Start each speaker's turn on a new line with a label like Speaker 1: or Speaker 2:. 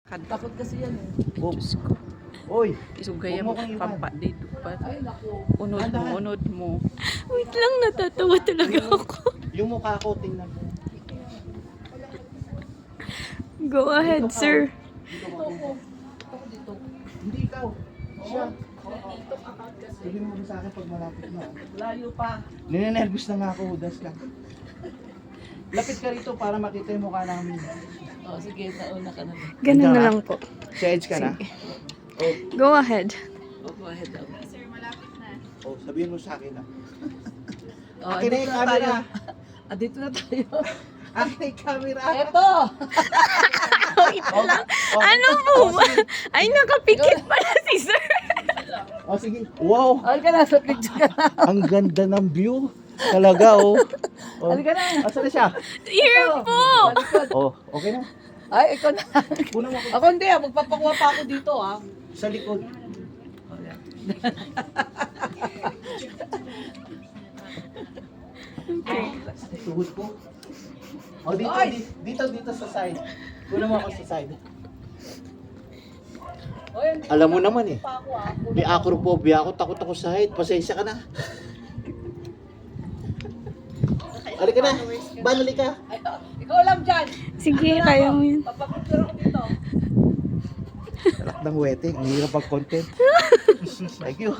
Speaker 1: Takot kasi yan eh.
Speaker 2: Oh.
Speaker 3: Diyos ko.
Speaker 2: Oy,
Speaker 3: Isugaya
Speaker 2: huwag
Speaker 3: mo
Speaker 2: mo kang iwan.
Speaker 3: pampa dito pa.
Speaker 1: Ay, naku.
Speaker 3: Unod mo. Wait lang, natatawa talaga ako.
Speaker 2: Yung mukha ko, tingnan mo.
Speaker 3: Go ahead,
Speaker 2: Dito ka,
Speaker 3: sir.
Speaker 2: Dito
Speaker 1: Ito
Speaker 2: ka.
Speaker 1: ko. Ito ko dito.
Speaker 2: Hindi ikaw. Siya.
Speaker 1: Ito akad kasi.
Speaker 2: Sabihin mo sa akin pag malapit na.
Speaker 1: Layo pa.
Speaker 2: Ninenervous na nga ako, hudas ka. Lapit ka rito para makita yung mukha namin.
Speaker 1: Oh, sige, nauna ka na.
Speaker 3: Ganun
Speaker 2: Handa
Speaker 3: na
Speaker 2: ka?
Speaker 3: lang po.
Speaker 2: Sa edge ka na? Oh,
Speaker 3: Go ahead.
Speaker 1: Oh, go ahead daw.
Speaker 2: oh, sabihin mo sa akin na.
Speaker 1: Oh,
Speaker 2: Akin na yung camera.
Speaker 1: Ah, dito na tayo.
Speaker 2: Akin na yung camera.
Speaker 1: Eto!
Speaker 3: Wait lang. Ano po ba? Ay, nakapikit pala si sir.
Speaker 2: Oh, sige. Wow,
Speaker 1: Ay ka na, sa picture ka na.
Speaker 2: ang ganda ng view. Talaga, oh. Oh.
Speaker 1: Halika na.
Speaker 2: Asan na siya?
Speaker 3: Here po.
Speaker 1: Baliktad.
Speaker 2: Oh, okay na.
Speaker 1: Ay, ikaw na.
Speaker 2: Kunan mo ako
Speaker 1: Ako hindi ah, magpapakuha pa ako dito ah.
Speaker 2: sa likod.
Speaker 1: Oh, yan.
Speaker 3: Okay.
Speaker 2: Tuhod ko. Oh, dito,
Speaker 1: Ay!
Speaker 2: dito sa side. Kunan mo ako sa side.
Speaker 1: Oh, yan.
Speaker 2: Alam mo naman eh.
Speaker 1: Pa ako ah.
Speaker 2: May acrophobia ako, takot ako sa height. Pasensya ka na. Halika na. Banali ka.
Speaker 1: Ay, oh, ikaw lang dyan.
Speaker 3: Sige, kaya mo yun.
Speaker 1: Papapicture ako dito.
Speaker 2: Alak ng wedding. Ang hirap pag-content. Thank you.